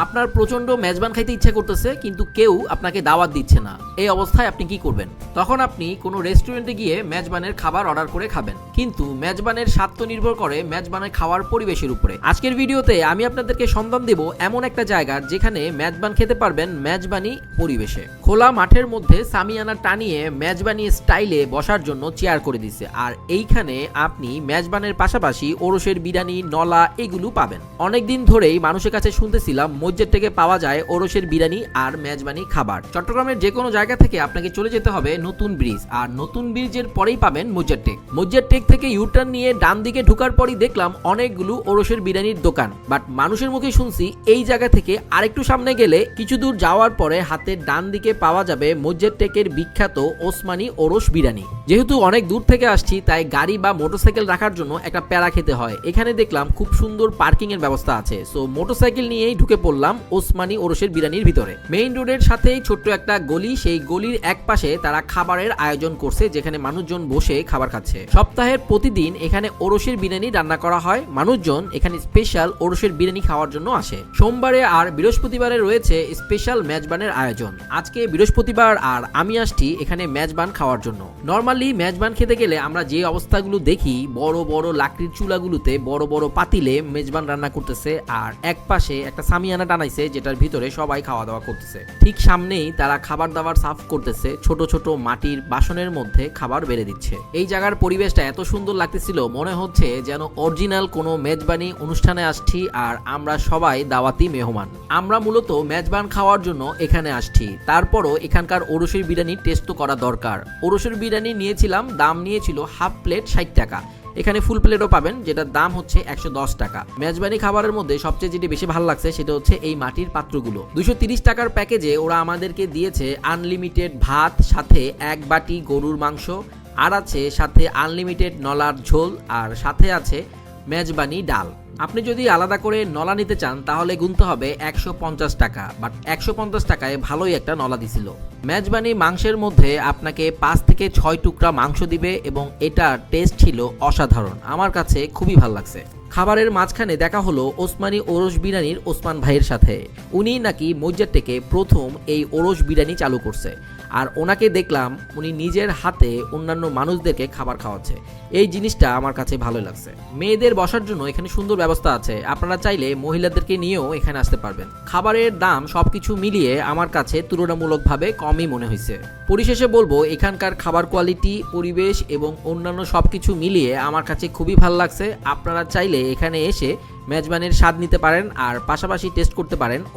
আপনার প্রচন্ড মেজবান খাইতে ইচ্ছা করতেছে কিন্তু কেউ আপনাকে দাওয়াত দিচ্ছে না। এই অবস্থায় আপনি কি করবেন? তখন আপনি কোনো রেস্টুরেন্টে গিয়ে মেজবানের খাবার অর্ডার করে খাবেন, কিন্তু মেজবানের স্বাদ তো নির্ভর করে মেজবানের খাওয়ার পরিবেশের উপরে। আজকের ভিডিওতে আমি আপনাদেরকে সন্ধান দেব এমন একটা জায়গা যেখানে মেজবান খেতে পারবেন মেজবানি পরিবেশে। খোলা মাঠের মধ্যে সামিয়ানা টানিয়ে মেজবানি স্টাইলে বসার জন্য চেয়ার করে দিছে, আর এইখানে আপনি মেজবানের পাশাপাশি ওরসের বিরিয়ানি, নলা এগুলো পাবেন। অনেকদিন ধরেই মানুষের কাছে শুনতেছিলাম মসজিদ থেকে পাওয়া যায় ওরসের বিরিয়ানি আর মেজবানি খাবার। চট্টগ্রামের যে কোনো জায়গা থেকে আপনাকে চলে যেতে হবে নতুন ব্রিজ, আর নতুন ব্রিজের পরেই পাবেন মসজিদ টেক। মসজিদ টেক থেকে ইউটার্ন নিয়ে ডান দিকে ঢোকার পরই দেখলাম অনেকগুলো ওরসের বিরিয়ানির দোকান। বাট মানুষের মুখে শুনছি এই জায়গা থেকে আরেকটু সামনে গেলে কিছু দূর যাওয়ার পরে হাতের ডান দিকে পাওয়া যাবে মসজিদ টেকের বিখ্যাত ওসমানী ওরস বিরিয়ানি। যেহেতু অনেক দূর থেকে আসছি তাই গাড়ি বা মোটরসাইকেল রাখার জন্য একটা প্যারা খেতে হয়। এখানে দেখলাম খুব সুন্দর পার্কিং এর ব্যবস্থা আছে, সো মোটরসাইকেল নিয়েই ঢুকে পড়লাম ওসমানী ওরসের বিরিয়ানির ভিতরে। মেইন রোডের সাথেই ছোট্ট একটা গলি, সেই গলির এক পাশে তারা খাবারের আয়োজন করছে যেখানে মানুষজন বসে খাবার খাচ্ছে। সপ্তাহের প্রতিদিন এখানে ওরসের বিরিয়ানি রান্না করা হয়। মানুষজন এখানে স্পেশাল ওরসের বিরিয়ানি খাওয়ার জন্য আসে। সোমবারে আর বৃহস্পতিবারে রয়েছে স্পেশাল মেজবানের আয়োজন। আজকে বৃহস্পতিবার আর আমি আসছি এখানে মেজবান খাওয়ার জন্য। নরমালি মেজবান খেতে গেলে আমরা যে অবস্থাগুলো দেখি, বড় বড় লাকড়ির চুলাগুলোতে বড় বড় পাতিলে মেজবান রান্না করতেছে, আর এক পাশে একটা সামিয়ানা টানাইছে যেটার ভিতরে সবাই খাওয়া দাওয়া করতেছে। ঠিক সামনেই তারা খাবার দাবার সার্ভ করতেছে, ছোট ছোট মাটির বাসনের মধ্যে খাবার বেড়ে দিচ্ছে। এই জায়গার পরিবেশটা এত সুন্দর লাগতেছিল, মনে হচ্ছে যেন অরিজিনাল কোনো মেজবানি অনুষ্ঠানে আসছি আর আমরা সবাই দাওয়াতি মেহমান। আমরা মূলত মেজবান খাওয়ার জন্য এখানে আসছি, তারপরও এখানকার ওরসের বিরিয়ানি টেস্ট তো করা দরকার। ওরসের বিরিয়ানি নিয়েছিলাম, দাম নিয়েছিল হাফ প্লেট 60 টাকা। এখানে ফুল প্লেটও পাবেন যেটার দাম হচ্ছে 110 টাকা। মেজবানি খাবারের মধ্যে সবচেয়ে যেটি বেশি ভালো লাগছে সেটা হচ্ছে এই মাটির পাত্রগুলো। 230 টাকার প্যাকেজে ওরা আমাদেরকে দিয়েছে আনলিমিটেড ভাত, সাথে এক বাটি গরুর মাংস, আর আছে সাথে আনলিমিটেড নলার ঝোল, আর সাথে আছে মেজবানি ডাল। আপনি যদি আলাদা করে নলা নিতে চান তাহলে গুনতে হবে 150 টাকা, বাট 150 টাকায় ভালোই একটা নলা দিছিল। মেজবানি মাংসের মধ্যে আপনাকে 5 থেকে 6 টুকরা মাংস দিবে এবং এটার টেস্ট ছিল অসাধারণ, আমার কাছে খুবই ভালো লাগছে। খাবারের মাঝখানে দেখা হলো ওসমানী ওরস বিরিয়ানির ওসমান ভাইয়ের সাথে। উনি নাকি মসজিদ থেকে প্রথম এই ওরস বিরিয়ানি চালু করছে, আর ওনাকে দেখলাম উনি নিজের হাতে অন্যান্য মানুষদেরকে খাবার খাওয়াচ্ছে। এই জিনিসটা আমার কাছে ভালো লাগছে। মেয়েদের বসার জন্য এখানে সুন্দর ব্যবস্থা আছে, আপনারা চাইলে মহিলাদেরকে নিয়েও এখানে আসতে পারবেন। খাবারের দাম সবকিছু মিলিয়ে আমার কাছে তুলনামূলকভাবে কমই মনে হয়েছে। পরিশেষে বলবো এখানকার খাবার কোয়ালিটি, পরিবেশ এবং অন্যান্য সবকিছু মিলিয়ে আমার কাছে খুবই ভালো লাগছে। আপনারা চাইলে এখানে এসে মেজবানের স্বাদ নিতে পারেন আর পাশাপাশি টেস্ট করতে পারেন